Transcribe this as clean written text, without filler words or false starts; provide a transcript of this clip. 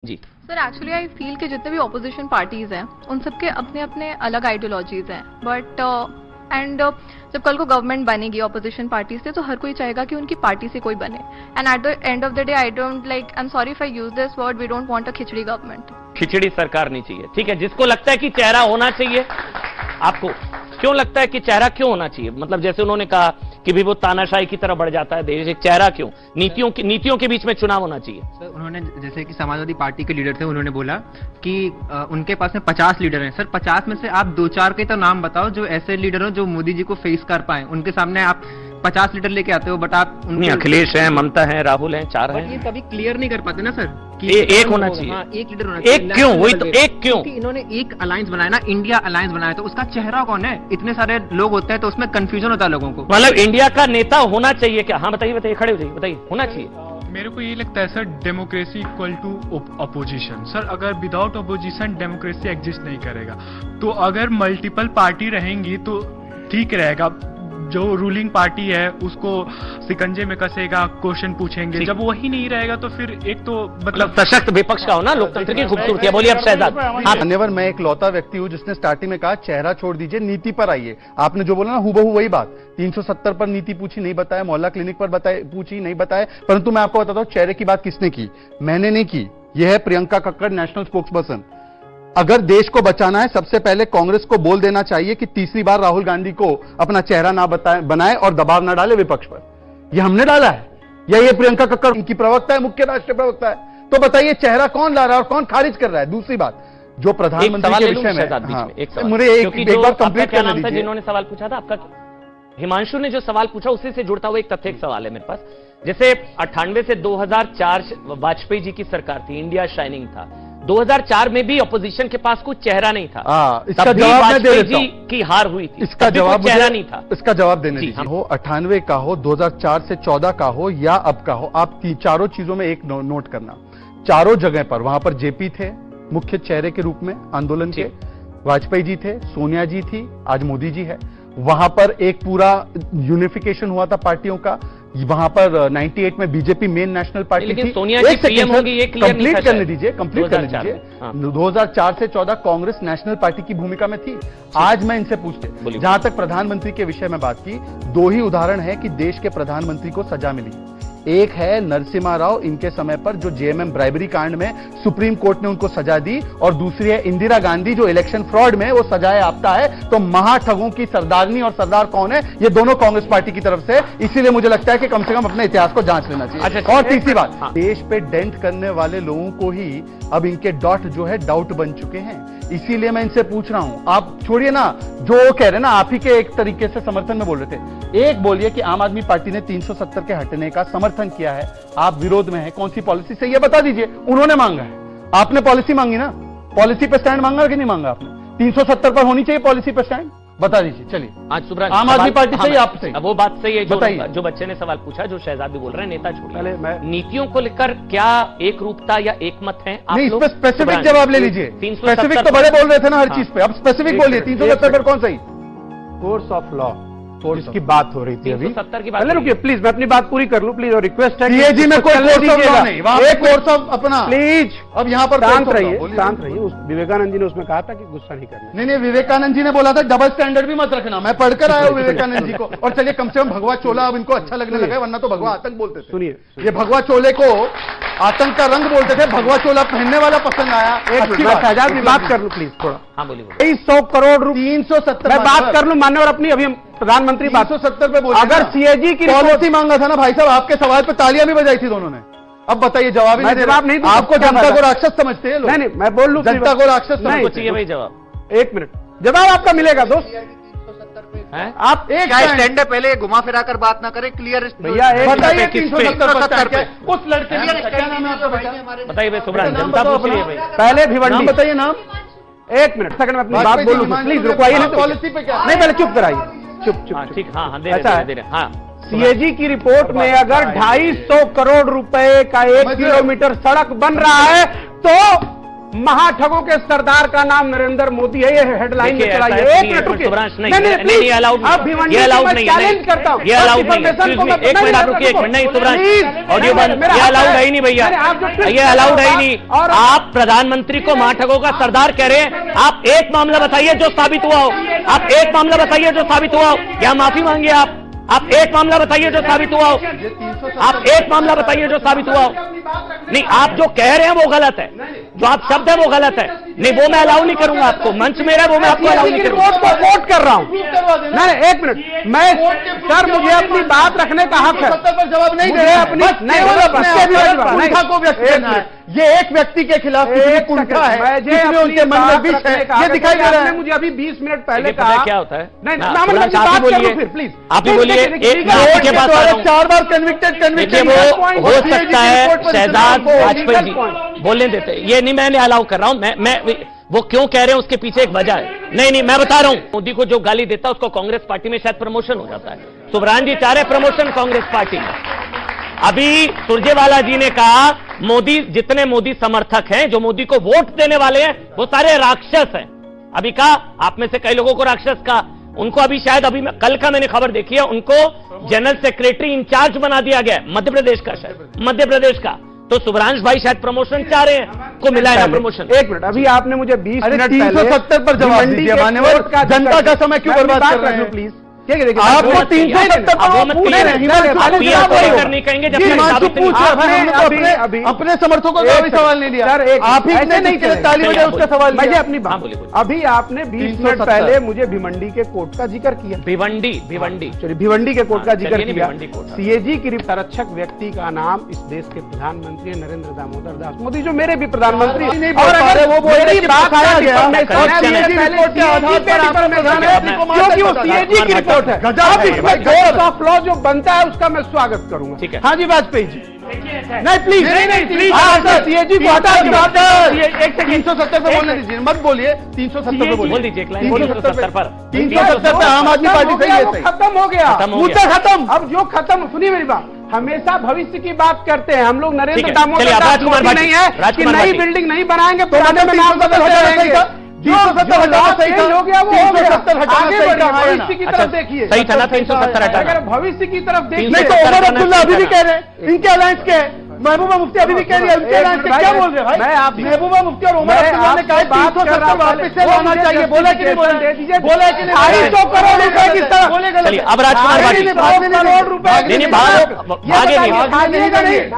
Ji sir actually I feel कि जितने भी ऑपोजिशन पार्टीज हैं उन सबके अपने अपने अलग आइडियोलॉजीज हैं बट एंड जब कल को गवर्नमेंट बनेगी ऑपोजिशन पार्टी से तो हर कोई चाहेगा कि उनकी पार्टी से कोई बने and at the end of the day I don't like I am sorry if I use this word we don't want a khichdi government. खिचड़ी सरकार नहीं चाहिए, ठीक है। जिसको लगता है कि चेहरा होना चाहिए, आपको क्यों लगता है कि चेहरा क्यों होना चाहिए? मतलब जैसे उन्होंने कहा कि भी वो तानाशाही की तरह बढ़ जाता है देश, एक चेहरा क्यों? नीतियों के बीच में चुनाव होना चाहिए। सर उन्होंने जैसे कि समाजवादी पार्टी के लीडर थे, उन्होंने बोला कि उनके पास में 50 लीडर हैं। सर 50 में से आप 2-4 के तो नाम बताओ जो ऐसे लीडर हो जो मोदी जी को फेस कर पाए। उनके सामने आप 50 लीडर लेके आते हो बट आप नहीं, अखिलेश हैं, ममता हैं, राहुल हैं, 4 हैं। ये कभी क्लियर नहीं कर पाते ना सर कि एक होना चाहिए। हाँ, एक लीडर होना चाहिए। एक क्यों? वही तो, एक क्यों? क्योंकि इन्होंने एक अलायंस बनाया ना, इंडिया अलायंस बनाया, तो उसका चेहरा कौन है? इतने सारे लोग होते हैं तो उसमें कंफ्यूजन होता है लोगों को। मतलब इंडिया का नेता होना चाहिए क्या? हाँ बताइए बताइए, खड़े हो जाइए, बताइए होना चाहिए। मेरे को ये लगता है sir, democracy equal to opposition. Sir अगर विदाउट अपोजिशन डेमोक्रेसी एग्जिस्ट नहीं करेगा, तो अगर मल्टीपल पार्टी रहेंगी तो ठीक रहेगा। जो रूलिंग पार्टी है उसको सिकंजे में कसेगा, क्वेश्चन पूछेंगे। जब वही नहीं रहेगा तो फिर एक तो मतलब सशक्त विपक्ष का होना लोकतंत्र की खूबसूरती है। बोलिए अब शहजाद। हाँ, मान्यवर, मैं एक लौता व्यक्ति हूं जिसने स्टार्टिंग में कहा चेहरा छोड़ दीजिए, नीति पर आइए। आपने जो बोला ना हूबहू वही बात। 370 पर नीति पूछी, नहीं बताया। मोहल्ला क्लिनिक पर बताए, पूछी, नहीं बताया। परंतु मैं आपको बताता हूं चेहरे की बात किसने की, मैंने नहीं की। यह है Priyanka Kakkar, national spokes person. अगर देश को बचाना है, सबसे पहले कांग्रेस को बोल देना चाहिए कि तीसरी बार राहुल गांधी को अपना चेहरा ना बनाए और दबाव ना डाले विपक्ष पर। यह हमने डाला है या ये प्रियंका कक्कड़ उनकी प्रवक्ता है, मुख्य राष्ट्रीय प्रवक्ता है? तो बताइए चेहरा कौन ला रहा है और कौन खारिज कर रहा है? दूसरी बात, जो प्रधानमंत्री के विषय में, हाँ, मुझे एक बार कंप्लीट करने दीजिए। जिन्होंने सवाल पूछा था आपका, हिमांशु ने जो सवाल पूछा उसी से जुड़ता हुआ एक तथ्य सवाल है मेरे पास। जैसे 98 से 2004 वाजपेयी जी की सरकार थी, इंडिया शाइनिंग था। 2004 में भी ऑपोजिशन के पास कुछ चेहरा नहीं था। इसका जवाब मैं दे देता जी हूं। की हार हुई थी, इसका जवाब चेहरा नहीं था। इसका जवाब देने दीजिए। हाँ। हो 98 का हो, 2004 से 14 का हो या अब का हो, आप चारों चीजों में एक नोट करना। चारों जगह पर वहां पर जेपी थे मुख्य चेहरे के रूप में आंदोलन के, वाजपेयी जी थे, सोनिया जी थी, आज मोदी जी है। वहां पर एक पूरा यूनिफिकेशन हुआ था पार्टियों का। वहां पर 98 में बीजेपी मेन नेशनल पार्टी थी। सोनिया जी पीएम होंगी, ये क्लियर नहीं था। कंप्लीट करने दीजिए, कंप्लीट करने दीजिए। 2004 से 14 कांग्रेस नेशनल पार्टी की भूमिका में थी। आज मैं इनसे पूछते, जहां तक प्रधानमंत्री के विषय में बात की, 2 ही उदाहरण है कि देश के प्रधानमंत्री को सजा मिली। एक है नरसिम्हा राव, इनके समय पर जो जेएमएम ब्राइबरी कांड में सुप्रीम कोर्ट ने उनको सजा दी, और दूसरी है इंदिरा गांधी जो इलेक्शन फ्रॉड में वो सजाए आपता है। तो महाठगों की सरदारनी और सरदार कौन है? ये दोनों कांग्रेस पार्टी की तरफ से। इसीलिए मुझे लगता है कि कम से कम अपने इतिहास को जांच लेना चाहिए। और तीसरी बात, देश पे डेंट करने वाले लोगों को ही अब इनके डॉट जो है डाउट बन चुके हैं। इसीलिए मैं इनसे पूछ रहा हूं, आप छोड़िए ना जो कह रहे हैं ना, आप ही के एक तरीके से समर्थन में बोल रहे थे। एक बोलिए कि आम आदमी पार्टी ने 370 के हटने का समर्थन किया है, आप विरोध में हैं, कौन सी पॉलिसी से, ये बता दीजिए। उन्होंने मांगा है, आपने पॉलिसी मांगी ना, पॉलिसी पे स्टैंड मांगा कि नहीं मांगा आपने? 370 पर होनी चाहिए पॉलिसी पे स्टैंड, बता दीजिए। चलिए, आज सुब्रा आम आदमी पार्टी से आपसे वो बात सही है बताइए। जो बच्चे ने सवाल पूछा, जो शहजाद भी बोल रहे हैं, नेता छोड़िए, नीतियों को लेकर क्या एक रूपता या एक मत है? नहीं, इस पर स्पेसिफिक जवाब ले लीजिए। स्पेसिफिक तो बड़े बोल रहे थे ना हर चीज पे, अब स्पेसिफिक बोलिए। 370 पर कौन सही? कोर्स ऑफ लॉ इसकी बात हो रही थी अभी। 370 की बात। पहले रुकिए प्लीज, मैं अपनी बात पूरी कर लूं प्लीज, और रिक्वेस्ट है सीएजी में कोई कोर्स ऑफ लॉ नहीं, वहां पे कोर्स ऑफ अपना प्लीज। अब यहाँ पर शांत रहिए, शांत रहिए। उस विवेकानंद जी ने उसमें कहा था कि गुस्सा नहीं करना। नहीं, विवेकानंद जी ने बोला था डबल स्टैंडर्ड भी मत रखना। मैं पढ़कर आया हूँ विवेकानंद जी को। और चलिए, कम से कम भगवा चोला अब इनको अच्छा लगने लगा है, वरना तो भगवा आतंक बोलते थे। सुनिए, ये भगवा चोले को आतंक का रंग बोलते थे, भगवा चोला पहनने वाला पसंद आया। शहजाद भी बात कर लूं प्लीज थोड़ा। हाँ बोलिए। 2300 करोड़ रुपए 370 मैं बात कर लूं मान्यवर अपनी, अभी हम प्रधानमंत्री बात 370 पे बोले। अगर सीएजी की पॉलिसी मांगा था ना भाई साहब, आपके सवाल पे तालियां भी बजाई थी दोनों ने। अब बताइए, जवाब ही जवाब नहीं। आपको जनता को राक्षस समझते हैं लोग। नहीं, मैं बोल लूं, जनता को राक्षस नहीं चाहिए भाई जवाब। 1 मिनट, जवाब आपका मिलेगा दोस्त। आप एक स्टैंड है, पहले घुमा फिरा कर बात ना करें, क्लियर भैया बताइए। 370 पे उस लड़के का क्या नाम है आपका बेटा? बताइए सुब्रा, नाम जनता बताओ पूछ रही है अपना। भाई। पहले भिवंडी, नाम बताइए, नाम। 1 मिनट, सेकंड में अपनी बात बोलूं प्लीज, रुकवाइए नहीं तो। पॉलिसी पे क्या? नहीं, पहले चुप कराइए, चुप चुप। हाँ ठीक, हाँ हाँ, दे ऐसा है। रहे। हाँ, सीएजी की रिपोर्ट में अगर 250 करोड़ रुपए का 1 किलोमीटर सड़क बन रहा है तो महाठगों के सरदार का नाम नरेंद्र मोदी है, ये हेडलाइन में देखिए, चला। ऐसा ये है, एक मिनट रुकिए। सुब्रांश, नहीं, नहीं, नहीं, प्लीज, ये allowed नहीं अब है। भिवंडी ये को allowed मैं नहीं है, चैलेंज नहीं। करता हूं। ये allowed नहीं है। Defamation को मैं- एक मिनट आप रुकिए, एक मिनट, नहीं सुब्रांश, ऑडियो बंद, ये अलाउड है ही नहीं भैया, ये अलाउड है ही नहीं। और आप प्रधानमंत्री को माठगों का सरदार कह रहे हैं। आप एक मामला बताइए जो साबित हुआ हो, आप एक मामला बताइए जो साबित हुआ हो, या माफी मांगिए आप एक मामला बताइए जो साबित हुआ हो, आप एक मामला बताइए जो साबित हुआ हो। नहीं, आप जो कह रहे हैं वो गलत है, जो आप शब्द है वो गलत है, नहीं वो मैं अलाउ नहीं करूंगा आपको, मंच मेरा है वो मैं आपको अलाउ नहीं करूंगा। रिपोर्ट को कोट कर रहा हूं। नहीं, एक मिनट, मैं सर, मुझे अपनी बात रखने का हक है। पर जवाब नहीं दे मुझे रहे हैं। अपनी बस नहीं, केवल अपने अपने आप कुंठा को व्यक्त एक करना है। मिनट। ये एक व्यक्ति के खिलाफ कितनी एक कुंठा है, सेकंड, कितने उनके मन में विष है, ये दिखाई दे रहा आपने है। मुझे अभी 20 मिनट पहले देखिए, पता है कहा क्या होता है? नहीं, हाँ, मैं सुब्रांश, बात आप ही कर बोलिए, लूं फिर, प्लीज आप ही बोलिए, एक कोर्ट आपके के पास आ द्वारा रहा हूं। 4 बार कन्विक्टेड देखिए वो हो सकता है शहजाद वाजपेयी जी बोलने देते, ये नहीं मैंने अलाउ कर रहा हूं, मैं वो क्यों कह रहे हैं उसके पीछे एक वजह है। नहीं, मैं बता रहा हूं, मोदी को जो गाली देता है उसको कांग्रेस पार्टी में शायद प्रमोशन हो जाता है। सुब्रांश जी चाह रहे प्रमोशन कांग्रेस पार्टी में। अभी सुरजेवाला जी ने कहा मोदी, जितने मोदी समर्थक हैं, जो मोदी को वोट देने वाले हैं, वो सारे राक्षस हैं। अभी कहा, आप में से कई लोगों को राक्षस कहा, उनको अभी शायद कल का मैंने खबर देखी है, उनको जनरल सेक्रेटरी इंचार्ज बना दिया गया है, मध्य प्रदेश का, शायद मध्य प्रदेश का। तो सुब्रांश भाई शायद प्रमोशन चाह रहे हैं, को मिला है ना प्रमोशन। एक मिनट, अभी आपने मुझे 20 अरे मिनट 370 पर जवाब दीजिए मान्यवर, जनता का समय क्यों बर्बाद कर रहे हैं? प्लीज आपको 370 अब वो मत कहिए, आप ये करने कहेंगे जब तक साबित नहीं होगा। अपने समर्थकों का कोई सवाल नहीं दिया। सर, एक आप ही ऐसे नहीं चलेगा। ताली बजाए उसका सवाल मुझे दिया। अपनी हाँ, बात, बोलिए, बोलिए। अभी आपने 20 मिनट 370 पहले मुझे भिवंडी के कोर्ट का जिक्र किया। भिवंडी चलिए, भिवंडी के कोर्ट का जिक्र चलिए, किया। भिवंडी कोर्ट। सीएजी की संरक्षक व्यक्ति का नाम इस देश के प्रधानमंत्री नरेंद्र दामोदर दास मोदी, जो मेरे भी प्रधानमंत्री हैं। नहीं बोल पा रहे, वो बोल रहे मेरी कि बात फंसाया का गया। डिफॉर्मेशन है, correction है। मेरे पहले रिपोर्ट के आधार पर CAG आपका प्रधानमंत्री को मार क्योंकि वो सकता था। सीएजी की रिपोर्ट है। गजब अब है, इसमें गजब कोर्ट है। ऑफ लॉ जो बनता है उसका मैं स्वागत करूंगा। ठीक है। हाँ जी, वाजपेयी जी। नहीं, प्लीज नहीं, प्लीज, सीएजी को हटा दीजिए। एक सेकंड, 370 पे बोलने दीजिए, मत बोलिए। 370 पे बोलिए, बोल दीजिए एक लाइन, 370 पर। 370 पे आम आदमी पार्टी सही है, सही। खत्म हो गया, खत्म हो मुद्दा गया। खत्म। अब जो खत्म, सुनिए मेरी बात, हमेशा भविष्य की बात करते हैं हम लोग। ठीक नरेंद्र है, दामोदर चलिए, अब दास राजकुमार मोदी भाटी, नहीं है कि राजकुमार नई भाटी। बिल्डिंग नहीं बनाएंगे, तो पुराने में नाम बदल होते रहेंगे। 370 हटाना सही था। हो गया, वो हो गया। 370 हटाना आगे सही बढ़िए, था, हाँ या ना? भविष्य की अच्छा, तरफ देखिए। सही था ना 370 हटाना? अगर भविष्य की तरफ देखिए नहीं तो उमर अब्दुल्ला अभी भी कह रहे हैं, इनके अलायंस के हैं। महबूबा मुफ्ती अभी भी कह रही है, उनके अलायंस के क्या बोल रहे हैं भाई? मैं आप महबूबा मुफ्ती और उमर मैं अब्दुल्ला ने कहा आपसे बात कर रहा 370 हूं, वापस से वो लाना मुझे चाहिए। बोला कि नहीं बोला? दे दीजिए। बोला कि नहीं? 250 करोड़ रुपए की तरफ बोले गलत है। चलिए, अब राजकुमार भाटी। करोड़ रुपए नहीं, नहीं, भागेंगे नहीं। भागिएगा नहीं।